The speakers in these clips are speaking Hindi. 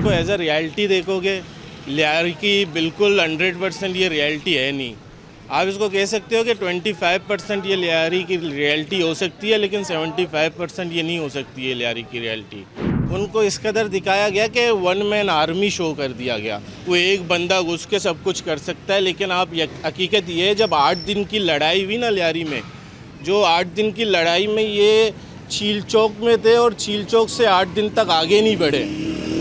उनको एज अ रियलिटी देखोगे, लियारी की बिल्कुल 100% ये रियलिटी है नहीं। आप इसको कह सकते हो कि 25% ये लियारी की रियलिटी हो सकती है, लेकिन 75% ये नहीं हो सकती है लियारी की रियलिटी। उनको इस कदर दिखाया गया कि वन मैन आर्मी शो कर दिया गया, वो एक बंदा घुस के सब कुछ कर सकता है। लेकिन आप हकीकत ये है, जब 8 दिन की लड़ाई हुई ना लियारी में, जो 8 दिन की लड़ाई में ये चील चौक में थे और चील चौक से 8 दिन तक आगे नहीं बढ़े।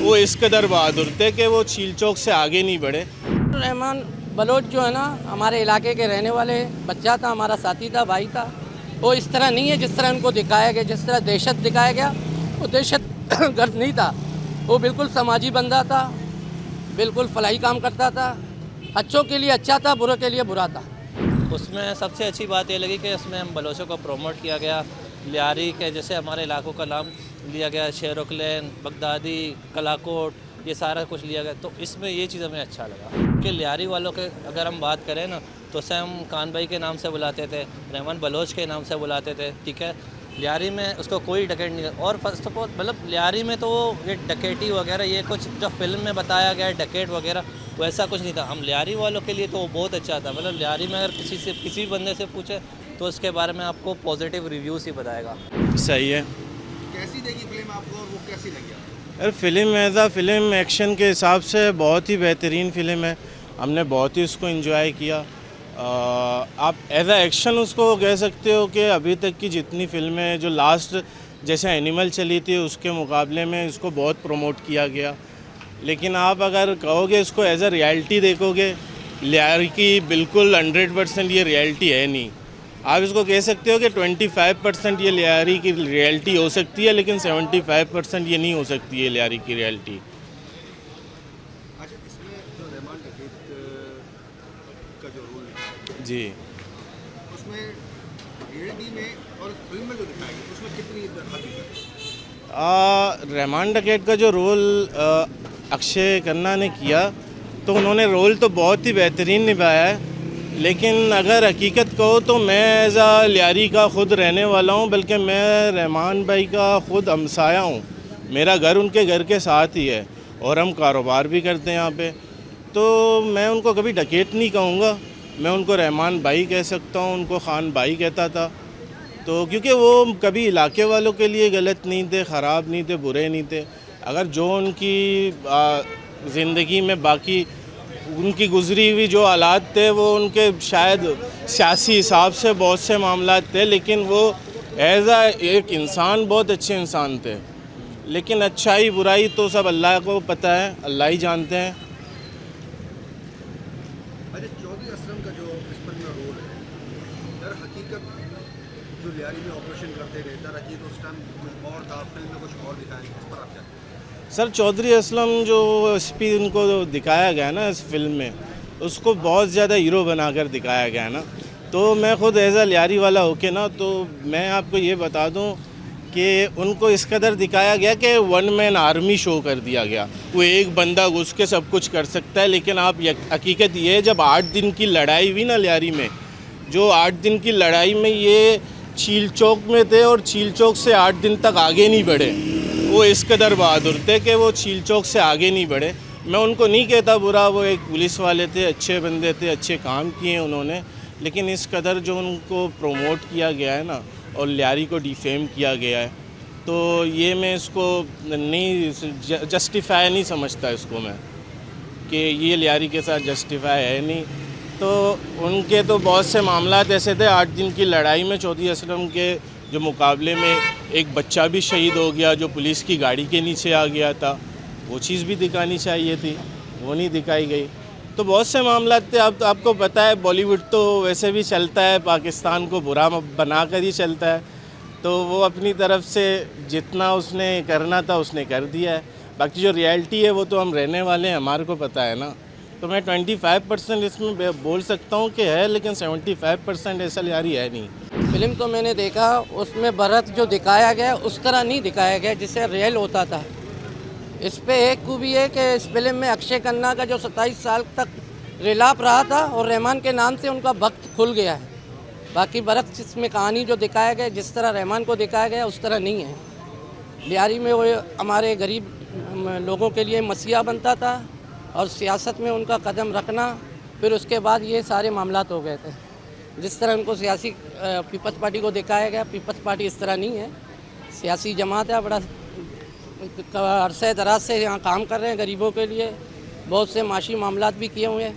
वो इस कदर बहादुर थे कि वो चील चौक से आगे नहीं बढ़े। रहमान बलोच जो है ना, हमारे इलाके के रहने वाले बच्चा था, हमारा साथी था, भाई था। वो इस तरह नहीं है जिस तरह उनको दिखाया गया, जिस तरह दहशत दिखाया गया, वो दहशत गर्द नहीं था। वो बिल्कुल समाजी बंदा था, बिल्कुल फलाही काम करता था, अच्छों के लिए अच्छा था, बुरों के लिए बुरा था। उसमें सबसे अच्छी बात ये लगी कि उसमें हम बलोचों को प्रमोट किया गया। लियारी के जैसे हमारे इलाकों का नाम लिया गया, शेरोकलैन, बगदादी, कलाकोट, ये सारा कुछ लिया गया। तो इसमें ये चीज़ हमें अच्छा लगा कि लियारी वालों के अगर हम बात करें ना, तो उसे हम खान भाई के नाम से बुलाते थे, रहमान बलोच के नाम से बुलाते थे, ठीक है। लियारी में उसको कोई डकैत नहीं, और फर्स्ट ऑफ ऑल मतलब लियारी में तो ये डकैती वगैरह ये कुछ जो फिल्म में बताया गया है डकैत वगैरह, वैसा कुछ नहीं था। हम लियारी वालों के लिए तो वो बहुत अच्छा था। मतलब लियारी में अगर किसी भी बंदे से पूछे तो उसके बारे में आपको पॉजिटिव रिव्यूज़ ही बताएगा। सही है। कैसी लगी फिल्म आपको और वो कैसी लगी आपको? अरे फिल्म एज आ फिल्म एक्शन के हिसाब से बहुत ही बेहतरीन फ़िल्म है। हमने बहुत ही उसको एंजॉय किया। आप एज आ एक्शन उसको कह सकते हो कि अभी तक की जितनी फिल्में जो लास्ट जैसे एनिमल चली थी उसके मुकाबले में इसको बहुत प्रमोट किया गया। लेकिन आप अगर कहोगे इसको एज अ रियलिटी देखोगे, लियारी की बिल्कुल 100% ये रियलिटी है नहीं। आप इसको कह सकते हो कि 25% ये लियारी की रियलिटी हो सकती है, लेकिन 75% ये नहीं हो सकती है लियारी की रियलिटी। अच्छा, इसमें जो रहमान डकैत का जो रोल है जी, उसमें रियलिटी में और फिल्म में जो दिखाया गया उसमें कितनी हकीकत है? रहमान डकैत का जो रोल अक्षय खन्ना ने किया, तो उन्होंने रोल तो बहुत ही बेहतरीन निभाया है। लेकिन अगर हकीकत कहो तो मैं एज आ लियारी का ख़ुद रहने वाला हूँ, बल्कि मैं रहमान भाई का ख़ुद हमसाया हूँ। मेरा घर उनके घर के साथ ही है और हम कारोबार भी करते हैं यहाँ पे। तो मैं उनको कभी डकैत नहीं कहूँगा, मैं उनको रहमान भाई कह सकता हूँ, उनको खान भाई कहता था। तो क्योंकि वो कभी इलाके वालों के लिए गलत नहीं थे, ख़राब नहीं थे, बुरे नहीं थे। अगर जो उनकी ज़िंदगी में बाकी उनकी गुजरी हुई जो हालात थे, वो उनके शायद सियासी हिसाब से बहुत से मामलात थे, लेकिन वो एज आ एक इंसान बहुत अच्छे इंसान थे। लेकिन अच्छाई बुराई तो सब अल्लाह को पता है, अल्लाह ही जानते हैं। अरे चौधरी असलम का जो इस फिल्म में रोल है, दर हकीकत जो लियारी में ऑपरेशन करते गए, दर हकीकत उस टाइम कुछ और था, फिल्म में कुछ और दिखाया गया, इस पर आप क्या कहें? सर चौधरी असलम जो स्पी उनको दिखाया गया ना इस फिल्म में, उसको बहुत ज़्यादा हीरो बनाकर दिखाया गया ना। तो मैं ख़ुद एज आ लियारी वाला होके ना, तो मैं आपको ये बता दूं कि उनको इस कदर दिखाया गया कि वन मैन आर्मी शो कर दिया गया, वो एक बंदा घुस के सब कुछ कर सकता है। लेकिन आप हकीकत ये है, जब 8 दिन की लड़ाई हुई ना लियारी में, जो 8 दिन की लड़ाई में ये चील चौक में थे और चील चौक से 8 दिन तक आगे नहीं बढ़े। वो इस कदर बहादुर थे कि वो चील चौक से आगे नहीं बढ़े। मैं उनको नहीं कहता बुरा, वो एक पुलिस वाले थे, अच्छे बंदे थे, अच्छे काम किए उन्होंने। लेकिन इस कदर जो उनको प्रोमोट किया गया है ना, और लियारी को डिफेम किया गया है, तो ये मैं इसको नहीं जस्टिफाई नहीं समझता इसको मैं, कि ये लियारी के साथ जस्टिफाई है नहीं। तो उनके तो बहुत से मामलात ऐसे थे 8 दिन की लड़ाई में। चौधरी असलम के जो मुकाबले में एक बच्चा भी शहीद हो गया जो पुलिस की गाड़ी के नीचे आ गया था, वो चीज़ भी दिखानी चाहिए थी, वो नहीं दिखाई गई। तो बहुत से मामलात थे। आपको पता है बॉलीवुड तो वैसे भी चलता है, पाकिस्तान को बुरा बना कर ही चलता है। तो वो अपनी तरफ से जितना उसने करना था उसने कर दिया है। बाकी जो रियलिटी है वो तो हम रहने वाले हैं, हमारे को पता है ना। तो मैं 25% इसमें बोल सकता हूँ कि है, लेकिन 75% ऐसा लियारी है नहीं। फिल्म तो मैंने देखा, उसमें भरत जो दिखाया गया उस तरह नहीं दिखाया गया जिससे रियल होता था। इस पे एक खूबी है कि इस फिल्म में अक्षय खन्ना का जो 27 साल तक रिलाप रहा था और रहमान के नाम से उनका वक्त खुल गया है। बाकी भरत इसमें कहानी जो दिखाया गया जिस तरह रहमान को दिखाया गया उस तरह नहीं है। लियारी में वो हमारे गरीब लोगों के लिए मसीहा बनता था और सियासत में उनका कदम रखना, फिर उसके बाद ये सारे मामलात हो गए थे। जिस तरह उनको सियासी पीपल्स पार्टी को दिखाया गया, पीपल्स पार्टी इस तरह नहीं है, सियासी जमात है, बड़ा अरसे दराज से यहाँ काम कर रहे हैं गरीबों के लिए, बहुत से माशी मामलात भी किए हुए हैं।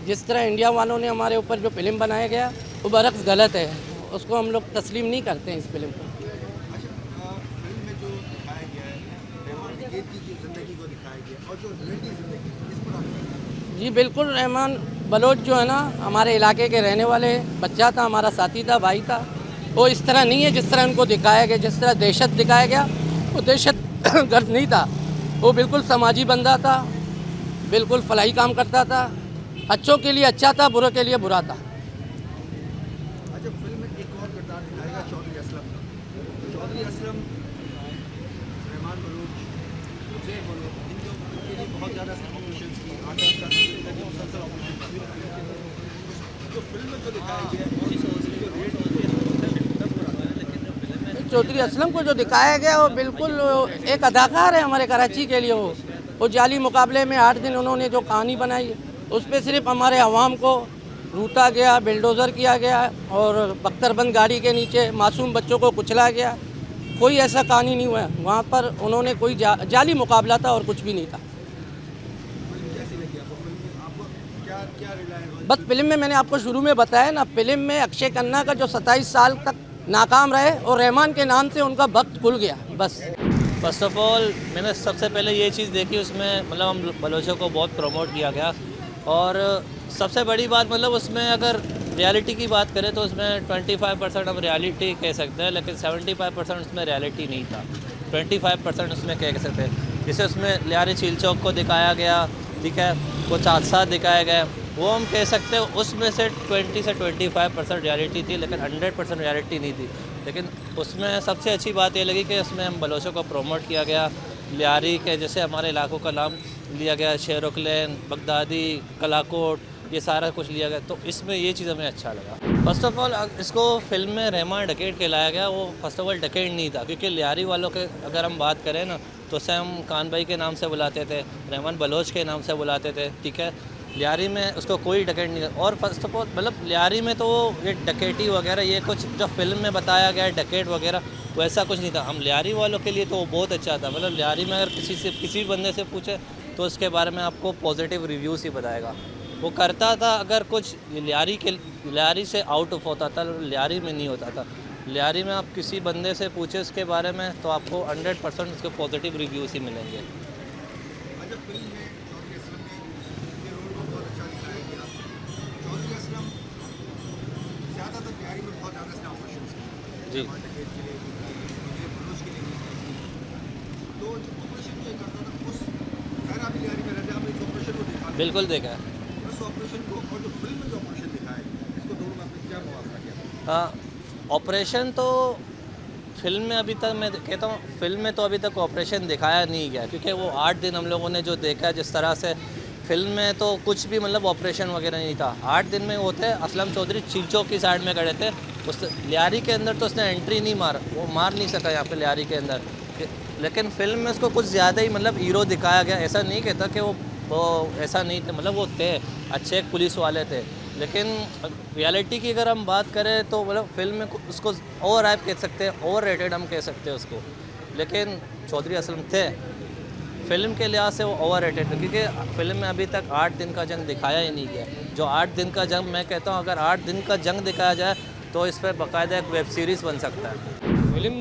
जिस तरह इंडिया वालों ने हमारे ऊपर जो फिल्म बनाया गया वो बरक्स गलत है, उसको हम लोग तस्लीम नहीं करते हैं इस फिल्म को। अच्छा, फिल्म में जो दिखाया गया है रहमान अकीद की जो ज़िंदगी को दिखाया गया और जो रियलिटी ज़िंदगी इस पर आप जी बिल्कुल, रहमान बलोच जो है ना हमारे इलाके के रहने वाले बच्चा था, हमारा साथी था, भाई था। वो इस तरह नहीं है जिस तरह उनको दिखाया गया, जिस तरह दहशत दिखाया गया वो दहशत गर्द नहीं था। वो बिल्कुल समाजी बंदा था, बिल्कुल फलाही काम करता था, अच्छों के लिए अच्छा था, बुरों के लिए बुरा था। अच्छा, फिल्म में एक और किरदार दिखाएगा चौधरी असलम का। चौधरी असलम, रहमान बलूच, हुसैन बलूच, इनके लिए बहुत ज़्यादा ऑपरेशन की 8 का मुसलसल ऑपरेशन जो फिल्म में जो दिखाया गया है जो रेट चौधरी असलम को जो दिखाया गया वो बिल्कुल एक अदाकार है हमारे कराची के लिए। वो जाली मुकाबले में 8 दिन उन्होंने जो कहानी बनाई उस पर सिर्फ हमारे अवाम को लूटा गया, बिल्डोज़र किया गया और बख्तरबंद गाड़ी के नीचे मासूम बच्चों को कुचला गया। कोई ऐसा कहानी नहीं हुआ वहाँ पर, उन्होंने कोई जाली मुकाबला था और कुछ भी नहीं था। बस फिल्म में मैंने आपको शुरू में बताया ना, फिल्म में अक्षय खन्ना का जो 27 साल तक नाकाम रहे और रहमान के नाम से उनका वक्त खुल गया। बस फर्स्ट ऑफ ऑल मैंने सबसे पहले ये चीज़ देखी, उसमें मतलब हम बलोचों को बहुत प्रमोट किया गया। और सबसे बड़ी बात मतलब उसमें अगर रियलिटी की बात करें तो उसमें 25% हम रियलिटी कह सकते हैं, लेकिन 75% उसमें रियलिटी नहीं था। 25% उसमें कह सकते हैं। जैसे उसमें लियारी झील चौक को दिखाया गया, ठीक है, कुछ हादसा दिखाया गया, वो हम कह सकते हैं उसमें से 20 से 25% रियलिटी थी, लेकिन 100% रियलिटी नहीं थी। लेकिन उसमें सबसे अच्छी बात ये लगी कि उसमें हम बलोचों को प्रमोट किया गया। लियारी के जैसे हमारे इलाकों का नाम लिया गया, शेरोकलेन, बगदादी, कलाकोट, ये सारा कुछ लिया गया, तो इसमें ये चीज़ हमें अच्छा लगा। फर्स्ट ऑफ ऑल इसको फिल्म में रहमान डकैत कहलाया गया, वो फर्स्ट ऑफ ऑल डकैत नहीं था, क्योंकि लियारी वालों के अगर हम बात करें ना तो उसे हम कान भाई के नाम से बुलाते थे, रहमान बलोच के नाम से बुलाते थे, ठीक है। लियारी में उसको कोई डकैत नहीं, और फर्स्ट ऑफ ऑल मतलब लियारी में तो ये डकैती वगैरह ये कुछ जो फिल्म में बताया गया है डकैत वगैरह वैसा कुछ नहीं था। हम लियारी वालों के लिए तो वो बहुत अच्छा था। मतलब लियारी में अगर किसी बंदे से पूछे तो उसके बारे में आपको पॉजिटिव रिव्यूज़ ही बताएगा। वो करता था अगर कुछ लियारी से आउट ऑफ होता था, लियारी में नहीं होता था। लियारी में आप किसी बंदे से पूछे उसके बारे में तो आपको 100% उसके पॉजिटिव रिव्यूज़ ही मिलेंगे। अच्छा, फिल्म में चौधरी असलम ने रोल को बहुत अच्छा दिखाया गया। चौधरी असलम ज़्यादातर लियारी में बहुत ज़्यादा इसने ऑपरेशन किए जी। डकैत के लिए बलोच के लिए तो जो ऑपरेशन जो करता था उस खैर अभी लियारी में रहते आपने इस ऑपरेशन को देखा बिल्कुल देखा है। उस ऑपरेशन को और जो फिल्म में जो ऑपरेशन दिखाया है इसको दोनों में आपने क्या मुआवजा किया? हाँ, ऑपरेशन तो फिल्म में अभी तक मैं कहता हूँ फिल्म में तो अभी तक ऑपरेशन दिखाया नहीं गया, क्योंकि वो 8 दिन हम लोगों ने जो देखा जिस तरह से फिल्म में तो कुछ भी मतलब ऑपरेशन वगैरह नहीं था। 8 दिन में वो थे असलम चौधरी चीचों की साइड में खड़े थे, उस लियारी के अंदर तो उसने एंट्री नहीं मारा, वो मार नहीं सका यहाँ पे लियारी के अंदर। लेकिन फिल्म में उसको कुछ ज़्यादा ही मतलब हीरो दिखाया गया। ऐसा नहीं कहता कि वो ऐसा नहीं थे, मतलब वो थे अच्छे एक पुलिस वाले थे। लेकिन रियलिटी की अगर हम बात करें तो मतलब फिल्म में उसको ओवर हाइप कह सकते हैं, ओवर रेटेड हम कह सकते हैं उसको। लेकिन चौधरी असलम थे फिल्म के लिहाज से वो ओवर रेटेड थे, क्योंकि फिल्म में अभी तक 8 दिन का जंग दिखाया ही नहीं गया। जो 8 दिन का जंग, मैं कहता हूँ अगर 8 दिन का जंग दिखाया जाए तो इस पर बाकायदा एक वेब सीरीज़ बन सकता है। फिल्म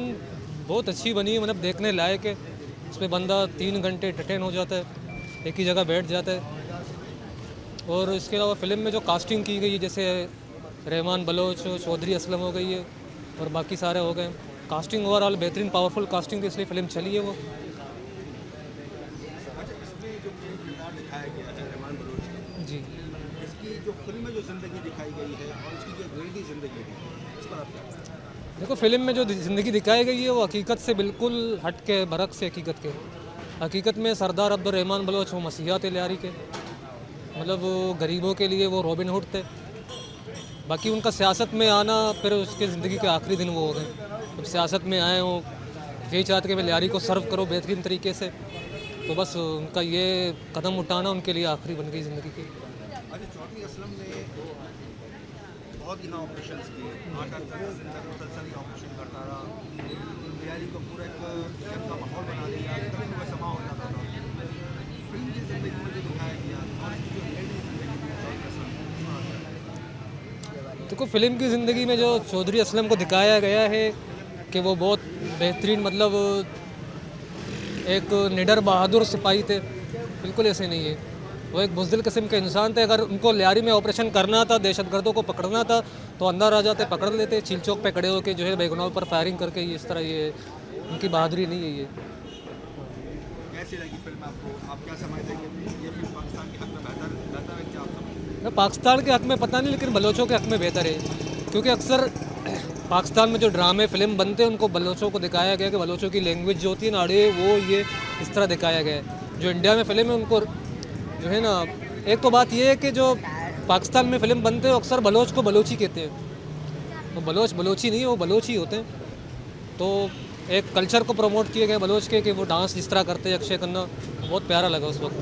बहुत अच्छी बनी है, मतलब देखने लायक है। इसमें बंदा 3 घंटे एंटरटेन हो जाता है, एक ही जगह बैठ जाता है। और इसके अलावा फ़िल्म में जो कास्टिंग की गई है, जैसे रहमान बलोच, चौधरी असलम हो गई है और बाकी सारे हो गए, कास्टिंग ओवरऑल बेहतरीन पावरफुल कास्टिंग थी, इसलिए फ़िल्म चली है वो। अच्छा, इसमें जो मेन किरदार दिखाया गया है रहमान बलूच की, जी, इसकी जो फिल्म में जो ज़िंदगी दिखाई गई है और इसकी जो रियलिटी ज़िंदगी है इस पर आप क्या कहते हैं? देखो फिल्म में जो ज़िंदगी दिखाई गई है वो हकीकत से बिल्कुल हट के, बरक से हकीकत के। हकीकत में सरदार अब्दुर्रहमान बलोच वो मसीहा थे लियारी के, मतलब वो गरीबों के लिए वो रॉबिन हुड थे। बाकी उनका सियासत में आना फिर उसके ज़िंदगी के आखिरी दिन वो हो गए। जब सियासत में आए हो यही चाहते कि मैं लियारी को सर्व करो बेहतरीन तरीके से, तो बस उनका ये कदम उठाना उनके लिए आखिरी बन गई ज़िंदगी की। अच्छा, चौधरी असलम ने बहुत यहाँ ऑपरेशन किए, 8-10 दिन तक मुसलसल ऑपरेशन करता रहा, लियारी को पूरा एक जंग का माहौल बना दिया, कभी वह समा हो जाता था। फिल्म की जिंदगी में जो दिखाया गया और इसकी जो रियलिटी जिंदगी में चौधरी असलम देखो फिल्म की ज़िंदगी में जो चौधरी असलम को दिखाया गया है कि वो बहुत बेहतरीन मतलब एक निडर बहादुर सिपाही थे, बिल्कुल ऐसे नहीं है। वो एक बुज़दिल किस्म के इंसान थे। अगर उनको लियारी में ऑपरेशन करना था, दहशतगर्दों को पकड़ना था तो अंदर आ जाते, पकड़ लेते, चील चौक पे खड़े होकर जो है बेगुनाहों पर फायरिंग करके, ये इस तरह ये उनकी बहादुरी नहीं है ये। कैसी लगी फिल्म आपको? आप क्या समझते हैं कि ये फिल्म पाकिस्तान के हक में बेहतर बेहतर है, क्या आप समझते हैं? पाकिस्तान के हक़ में पता नहीं, लेकिन बलोचों के हक़ में बेहतर है, क्योंकि अक्सर पाकिस्तान में जो ड्रामे फिल्म बनते हैं उनको बलोचों को दिखाया गया कि बलोचों की लैंग्वेज जो होती है ना, अड़े वो ये इस तरह दिखाया गया है। जो इंडिया में फ़िल्म है उनको जो है ना, एक तो बात ये है कि जो पाकिस्तान में फ़िल्म बनते हैं अक्सर बलोच को बलोची कहते हैं, तो बलोच बलोची नहीं है, वो बलोच ही होते हैं। तो एक कल्चर को प्रमोट किए गए बलोच के कि वो डांस जिस तरह करते हैं अक्षय खन्ना, बहुत प्यारा लगा उस वक्त।